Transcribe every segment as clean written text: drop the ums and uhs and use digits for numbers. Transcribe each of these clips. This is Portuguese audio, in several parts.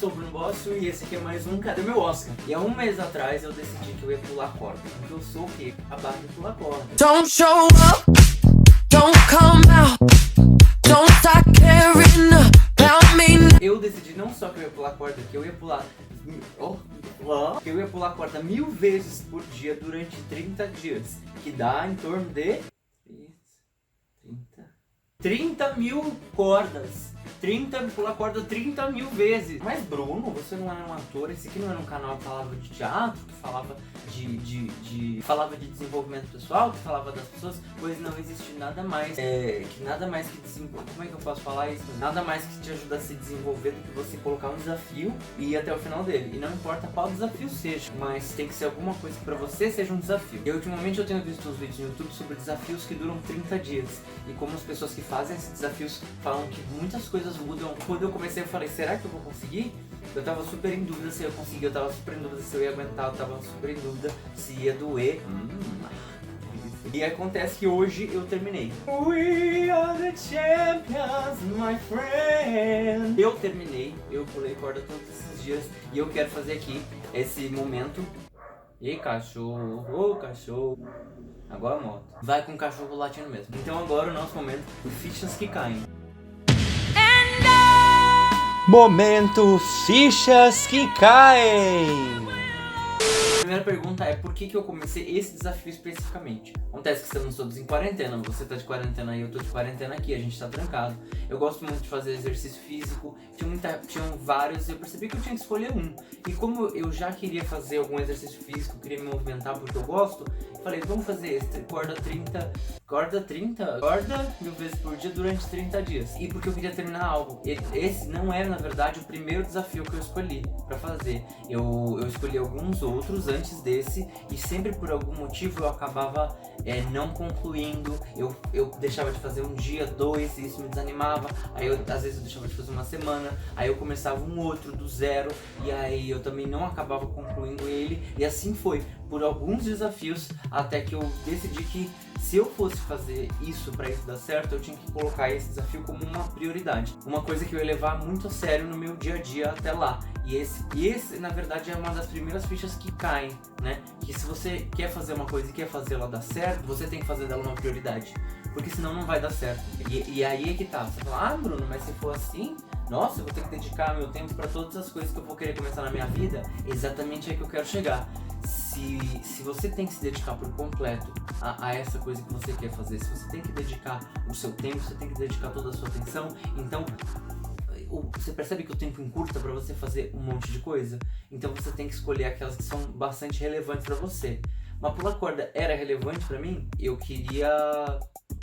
sou o Bruno Bócio e esse aqui é mais um Cadê Meu Oscar? E há um mês atrás eu decidi que eu ia pular corda. Porque eu sou o quê? A Barbie pula corda. Don't show up, don't come out, don't start caring about me. Eu decidi não só que eu ia pular corda, que eu ia pular... que eu ia pular corda 1000 vezes por dia durante 30 dias. Que dá em torno de... 30 mil cordas. Pular corda 30 mil vezes. Mas Bruno, você não era um ator, esse aqui não era um canal que falava de teatro, que falava falava de desenvolvimento pessoal, que falava das pessoas, pois não existe nada mais como é que eu posso falar isso? Nada mais que te ajuda a se desenvolver do que você colocar um desafio e ir até o final dele. E não importa qual desafio seja, mas tem que ser alguma coisa que pra você seja um desafio. E ultimamente eu tenho visto uns vídeos no YouTube sobre desafios que duram 30 dias. E como as pessoas que fazem esses desafios falam que muitas coisas mudam. Quando eu comecei eu falei, será que eu vou conseguir? Eu tava super em dúvida se eu conseguia, eu tava super em dúvida se eu ia aguentar, eu tava super em dúvida se ia doer. E acontece que hoje eu terminei. We are the champions, my friend. Eu terminei, eu pulei corda todos esses dias e eu quero fazer aqui esse momento. E cachorro, ô cachorro. Agora a moto. Vai com o cachorro latindo mesmo. Então agora o nosso momento, fichas que caem. Momento fichas que caem. A primeira pergunta é por que eu comecei esse desafio especificamente? Acontece que estamos todos em quarentena, você tá de quarentena aí, eu tô de quarentena aqui, a gente tá trancado. Eu gosto muito de fazer exercício físico, tinham vários e eu percebi que eu tinha que escolher um. E como eu já queria fazer algum exercício físico, queria me movimentar porque eu gosto, falei, vamos fazer esse, corda 1000 vezes por dia durante 30 dias. E porque eu queria terminar algo. Esse não era, na verdade, o primeiro desafio que eu escolhi pra fazer. Eu escolhi alguns outros antes desse e sempre por algum motivo eu acabava não concluindo. Eu deixava de fazer um dia, 2, e isso me desanimava. Aí às vezes eu deixava de fazer uma semana, aí eu começava um outro do zero e aí eu também não acabava concluindo ele. E assim foi, por alguns desafios, até que eu decidi que se eu fosse fazer isso pra isso dar certo, eu tinha que colocar esse desafio como uma prioridade. Uma coisa que eu ia levar muito a sério no meu dia a dia até lá. E esse na verdade é uma das primeiras fichas que caem, né? Que se você quer fazer uma coisa e quer fazer ela dar certo, você tem que fazer dela uma prioridade. Porque senão não vai dar certo. E aí é que tá. Você fala, ah Bruno, mas se for assim, nossa, eu vou ter que dedicar meu tempo pra todas as coisas que eu vou querer começar na minha vida. Exatamente aí que eu quero chegar. Se você tem que se dedicar por completo a essa coisa que você quer fazer, se você tem que dedicar o seu tempo, você tem que dedicar toda a sua atenção, então você percebe que o tempo encurta pra você fazer um monte de coisa? Então você tem que escolher aquelas que são bastante relevantes pra você. Mas pular corda era relevante pra mim? Eu queria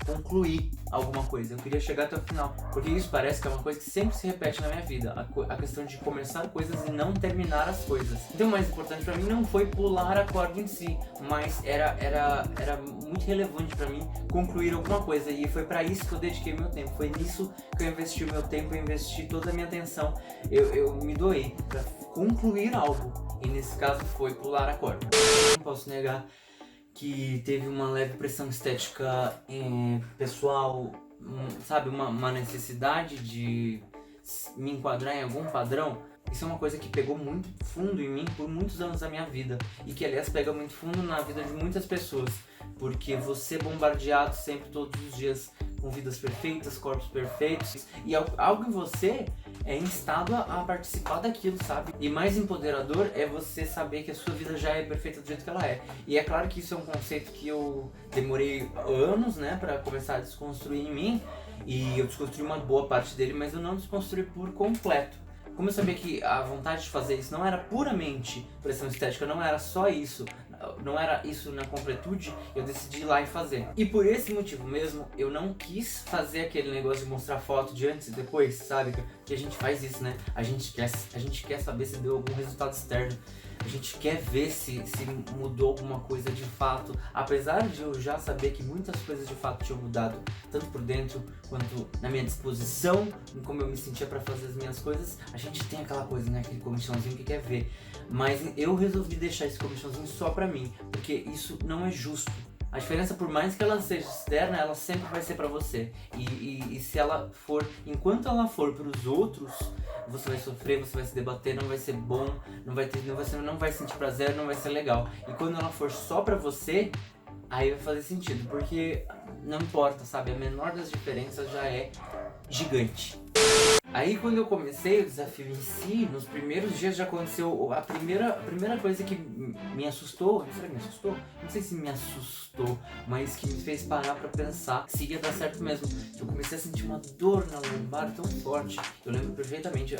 concluir alguma coisa, eu queria chegar até o final, porque isso parece que é uma coisa que sempre se repete na minha vida, a questão de começar coisas e não terminar as coisas. Então o mais importante pra mim não foi pular a corda em si, mas era muito relevante pra mim concluir alguma coisa, e foi pra isso que eu dediquei meu tempo, foi nisso que eu investi o meu tempo, eu investi toda a minha atenção, eu me doei pra concluir algo, e nesse caso foi pular a corda. Não posso negar que teve uma leve pressão estética pessoal, sabe, uma necessidade de me enquadrar em algum padrão. Isso é uma coisa que pegou muito fundo em mim por muitos anos da minha vida e que aliás pega muito fundo na vida de muitas pessoas, porque você é bombardeado sempre, todos os dias, com vidas perfeitas, corpos perfeitos, e algo em você é instado a participar daquilo, sabe? E mais empoderador é você saber que a sua vida já é perfeita do jeito que ela é. E é claro que isso é um conceito que eu demorei anos, né, pra começar a desconstruir em mim, e eu desconstruí uma boa parte dele, mas eu não desconstruí por completo. Como eu sabia que a vontade de fazer isso não era puramente pressão estética, não era só isso, não era isso na completude, eu decidi ir lá e fazer. E por esse motivo mesmo, eu não quis fazer aquele negócio de mostrar foto de antes e depois, sabe? Que a gente faz isso, né? A gente quer saber se deu algum resultado externo. A gente quer ver se mudou alguma coisa de fato. Apesar de eu já saber que muitas coisas de fato tinham mudado, tanto por dentro quanto na minha disposição, em como eu me sentia pra fazer as minhas coisas, a gente tem aquela coisa, né? Aquele comichãozinho que quer ver. Mas eu resolvi deixar esse comichãozinho só pra mim, porque isso não é justo. A diferença, por mais que ela seja externa, ela sempre vai ser pra você. E se ela for, enquanto ela for pros outros, você vai sofrer, você vai se debater, não vai ser bom, não vai sentir prazer, não vai ser legal. E quando ela for só pra você, aí vai fazer sentido, porque não importa, sabe? A menor das diferenças já é gigante. Aí quando eu comecei o desafio em si, nos primeiros dias já aconteceu a primeira coisa que me assustou. Será que me assustou? Não sei se me assustou, mas que me fez parar pra pensar se ia dar certo mesmo. Eu comecei a sentir uma dor na lombar tão forte. Eu lembro perfeitamente.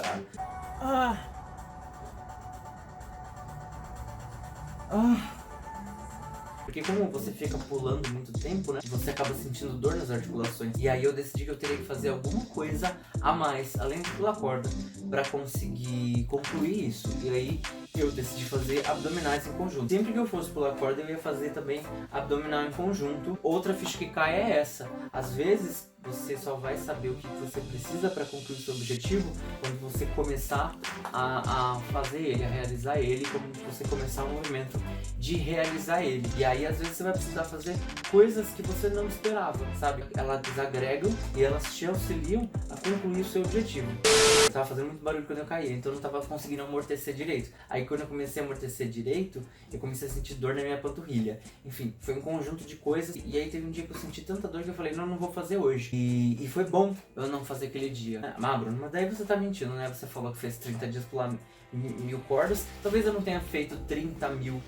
Porque como você fica pulando muito tempo, né, você acaba sentindo dor nas articulações. E aí eu decidi que eu teria que fazer alguma coisa a mais, além de pular corda, pra conseguir concluir isso. E aí eu decidi fazer abdominais em conjunto. Sempre que eu fosse pular corda, eu ia fazer também abdominal em conjunto. Outra ficha que cai é essa. Às vezes você só vai saber o que você precisa para concluir o seu objetivo quando você começar a fazer ele, a realizar ele, quando você começar o movimento de realizar ele. E aí às vezes você vai precisar fazer coisas que você não esperava, sabe? Elas agregam e elas te auxiliam a concluir o seu objetivo. Eu tava fazendo muito barulho quando eu caí, então eu não tava conseguindo amortecer direito. Aí quando eu comecei a amortecer direito, eu comecei a sentir dor na minha panturrilha. Enfim, foi um conjunto de coisas. E aí teve um dia que eu senti tanta dor que eu falei, não vou fazer hoje. E foi bom eu não fazer aquele dia. Bruno, mas daí você tá mentindo, né? Você falou que fez 30 dias pular 1000 cordas. Talvez eu não tenha feito 30 mil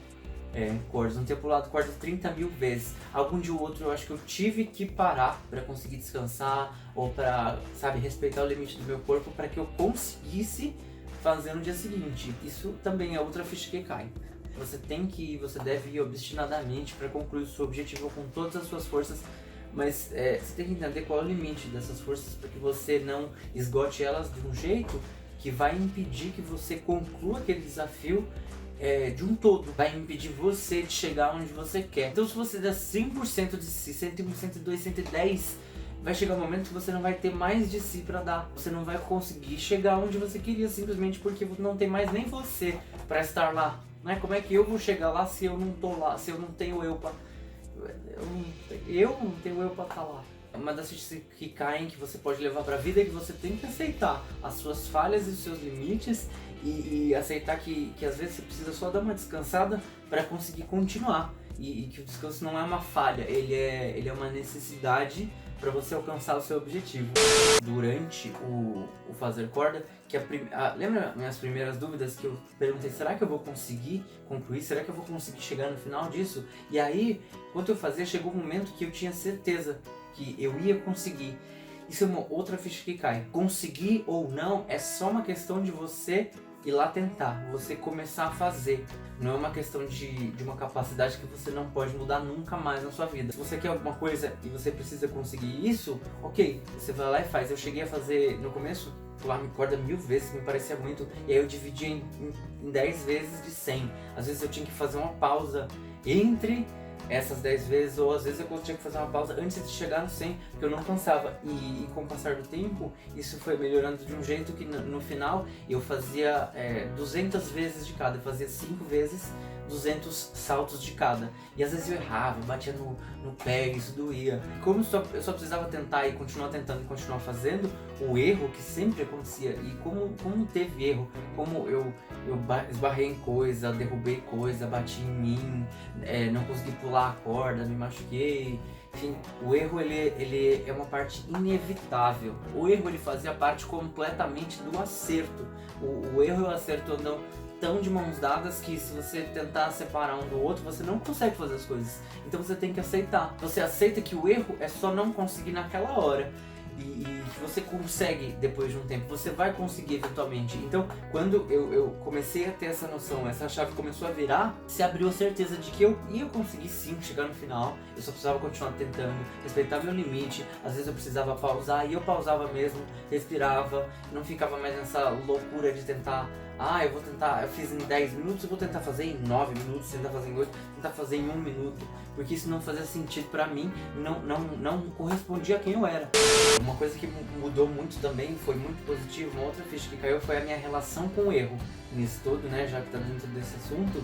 cordas, não tenha pulado cordas 30 mil vezes. Algum dia ou outro eu acho que eu tive que parar pra conseguir descansar, ou pra, sabe, respeitar o limite do meu corpo pra que eu conseguisse fazer no dia seguinte. Isso também é outra ficha que cai. Você deve ir obstinadamente pra concluir o seu objetivo com todas as suas forças, mas você tem que entender qual é o limite dessas forças para que você não esgote elas de um jeito que vai impedir que você conclua aquele desafio de um todo. Vai impedir você de chegar onde você quer. Então se você der 100% de si, 101, 102, 110, vai chegar um momento que você não vai ter mais de si para dar. Você não vai conseguir chegar onde você queria, simplesmente porque não tem mais nem você para estar lá. Né? Como é que eu vou chegar lá se eu não tô lá, se eu não tenho eu para... Eu não tenho eu pra estar lá. Uma das fichas que caem, que você pode levar pra vida, é que você tem que aceitar as suas falhas e os seus limites e aceitar que às vezes você precisa só dar uma descansada para conseguir continuar. E que o descanso não é uma falha, ele é uma necessidade para você alcançar o seu objetivo. Durante o fazer corda, lembra minhas primeiras dúvidas que eu perguntei, será que eu vou conseguir concluir? Será que eu vou conseguir chegar no final disso? E aí, enquanto eu fazia, chegou um momento que eu tinha certeza que eu ia conseguir. Isso é uma outra ficha que cai. Conseguir ou não é só uma questão de você ir lá tentar, você começar a fazer. Não é uma questão de uma capacidade que você não pode mudar nunca mais na sua vida. Se você quer alguma coisa e você precisa conseguir isso, ok, você vai lá e faz. Eu cheguei a fazer, no começo, pular corda 1000 vezes, me parecia muito, e aí eu dividia em 10 vezes de 100. Às vezes eu tinha que fazer uma pausa entre essas 10 vezes, ou às vezes eu tinha que fazer uma pausa antes de chegar no 100, porque eu não cansava. E com o passar do tempo, isso foi melhorando de um jeito que no final eu fazia 200 vezes de cada, eu fazia 5 vezes 200 saltos de cada. E às vezes eu errava, eu batia no pé, isso doía. Como eu só precisava tentar e continuar tentando e continuar fazendo, o erro que sempre acontecia, e como teve erro, como eu esbarrei em coisa, derrubei coisa, bati em mim, não consegui pular a corda, me machuquei. Enfim, o erro ele é uma parte inevitável. O erro ele fazia parte completamente do acerto. O erro e o acerto andam tão de mãos dadas que se você tentar separar um do outro, você não consegue fazer as coisas. Então você tem que aceitar. Você aceita que o erro é só não conseguir naquela hora. E você consegue depois de um tempo, você vai conseguir eventualmente. Então, quando eu comecei a ter essa noção, essa chave começou a virar, se abriu a certeza de que eu ia conseguir sim chegar no final. Eu só precisava continuar tentando, respeitar meu limite. Às vezes eu precisava pausar e eu pausava mesmo, respirava, não ficava mais nessa loucura de tentar. Eu vou tentar, eu fiz em 10 minutos, eu vou tentar fazer em 9 minutos, tentar fazer em 8, tentar fazer em 1 minuto, porque isso não fazia sentido pra mim, não correspondia a quem eu era. Uma coisa que mudou muito também, foi muito positivo, uma outra ficha que caiu foi a minha relação com o erro. Nisso todo, né, já que tá dentro desse assunto.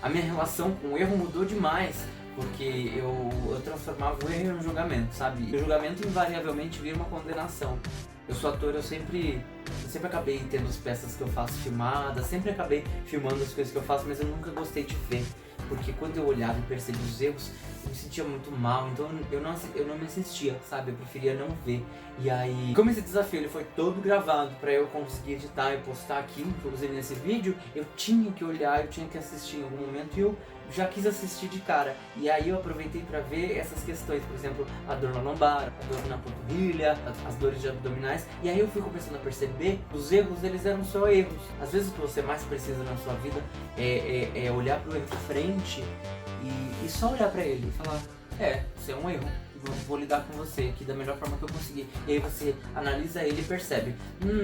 A minha relação com o erro mudou demais, porque eu transformava o erro em um julgamento, sabe? E o julgamento invariavelmente vira uma condenação. Eu sou ator, eu sempre acabei tendo as peças que eu faço filmadas, sempre acabei filmando as coisas que eu faço, mas eu nunca gostei de ver. Porque quando eu olhava e percebia os erros, eu me sentia muito mal, então eu não me assistia, sabe? Eu preferia não ver. E aí, como esse desafio ele foi todo gravado pra eu conseguir editar e postar aqui, inclusive nesse vídeo, eu tinha que olhar, eu tinha que assistir em algum momento e eu já quis assistir de cara. E aí eu aproveitei pra ver essas questões, por exemplo, a dor na lombar, a dor na panturrilha, as dores de abdominais. E aí eu fui começando a perceber que os erros, eles eram só erros. Às vezes o que você mais precisa na sua vida é olhar pro erro de frente e só olhar pra ele e falar, isso é um erro. Vou lidar com você aqui da melhor forma que eu conseguir. E aí você analisa ele e percebe,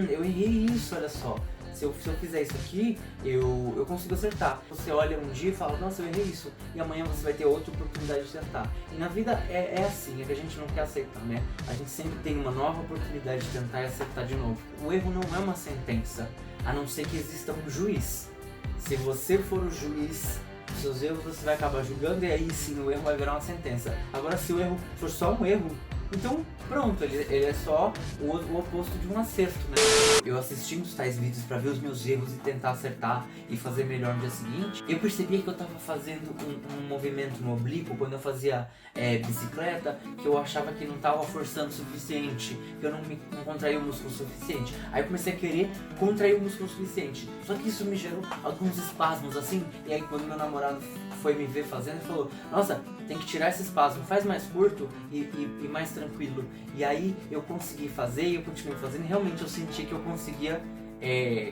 eu errei isso, olha só. Se eu fizer isso aqui, eu consigo acertar. Você olha um dia e fala, nossa, eu errei isso. E amanhã você vai ter outra oportunidade de tentar. E na vida é assim, é que a gente não quer aceitar, né? A gente sempre tem uma nova oportunidade de tentar e acertar de novo. O erro não é uma sentença, a não ser que exista um juiz. Se você for o juiz dos seus erros, você vai acabar julgando e aí sim o erro vai virar uma sentença. Agora, se o erro for só um erro, então pronto, ele é só o oposto de um acerto, né? Eu assistindo os tais vídeos pra ver os meus erros e tentar acertar e fazer melhor no dia seguinte, eu percebia que eu tava fazendo um movimento no oblíquo quando eu fazia bicicleta, que eu achava que não tava forçando o suficiente, que eu não contraía o músculo suficiente. Aí eu comecei a querer contrair o músculo suficiente, só que isso me gerou alguns espasmos assim, e aí quando meu namorado foi me ver fazendo, ele falou, nossa, tem que tirar esse espasmo, faz mais curto e mais tranquilo. E aí eu consegui fazer e eu continuei fazendo e realmente eu senti que eu conseguia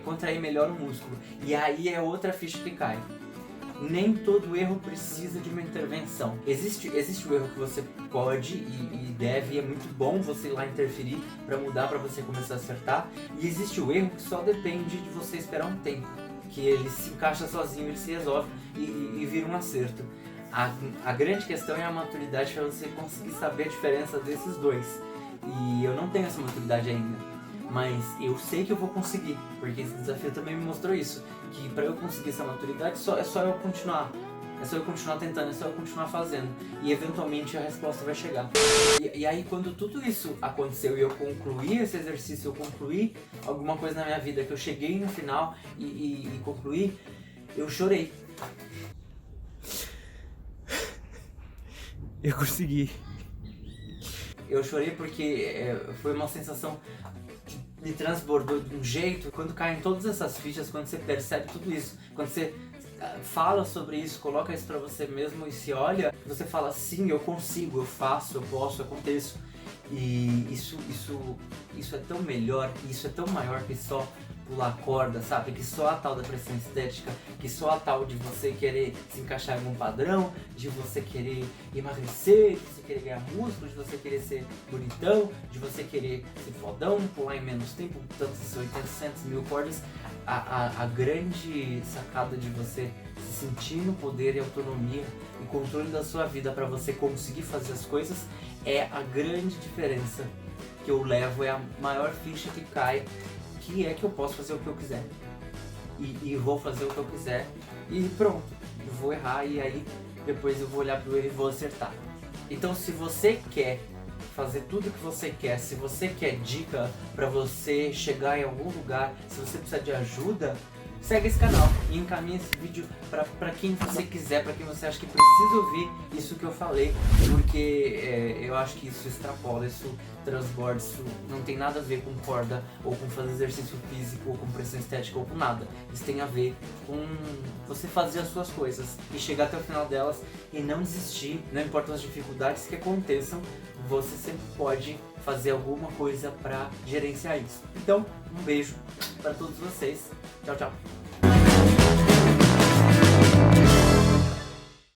contrair melhor o músculo. E aí é outra ficha que cai. Nem todo erro precisa de uma intervenção. Existe o erro que você pode e deve, e é muito bom você ir lá interferir para mudar, para você começar a acertar. E existe o erro que só depende de você esperar um tempo, que ele se encaixa sozinho, ele se resolve e vira um acerto. A grande questão é a maturidade para você conseguir saber a diferença desses dois. E eu não tenho essa maturidade ainda, mas eu sei que eu vou conseguir, porque esse desafio também me mostrou isso, que para eu conseguir essa maturidade é só eu continuar. É só eu continuar tentando, é só eu continuar fazendo. E eventualmente a resposta vai chegar. E aí quando tudo isso aconteceu e eu concluí esse exercício, eu concluí alguma coisa na minha vida, que eu cheguei no final e concluí, eu chorei. Eu consegui. Eu chorei porque foi uma sensação que me transbordou de um jeito. Quando caem todas essas fichas, quando você percebe tudo isso, quando você fala sobre isso, coloca isso pra você mesmo e se olha, você fala, sim, eu consigo, eu faço, eu posso, eu aconteço. E isso é tão melhor, isso é tão maior que só pular corda, sabe? Que só a tal da pressão estética, que só a tal de você querer se encaixar em algum padrão, de você querer emagrecer, de você querer ganhar músculo, de você querer ser bonitão, de você querer ser fodão, pular em menos tempo, tantos 800 mil cordas. A grande sacada de você se sentir no poder e autonomia e controle da sua vida para você conseguir fazer as coisas é a grande diferença que eu levo, é a maior ficha que cai, que é que eu posso fazer o que eu quiser e vou fazer o que eu quiser e pronto, eu vou errar e aí depois eu vou olhar pro erro e vou acertar. Então se você quer fazer tudo o que você quer, se você quer dica pra você chegar em algum lugar, se você precisa de ajuda, segue esse canal e encaminha esse vídeo pra quem você quiser, pra quem você acha que precisa ouvir isso que eu falei, porque eu acho que isso extrapola, isso transborda, isso não tem nada a ver com corda, ou com fazer exercício físico, ou com pressão estética, ou com nada. Isso tem a ver com você fazer as suas coisas e chegar até o final delas e não desistir, não importa as dificuldades que aconteçam, você sempre pode fazer alguma coisa pra gerenciar isso. Então, um beijo pra todos vocês. Tchau, tchau.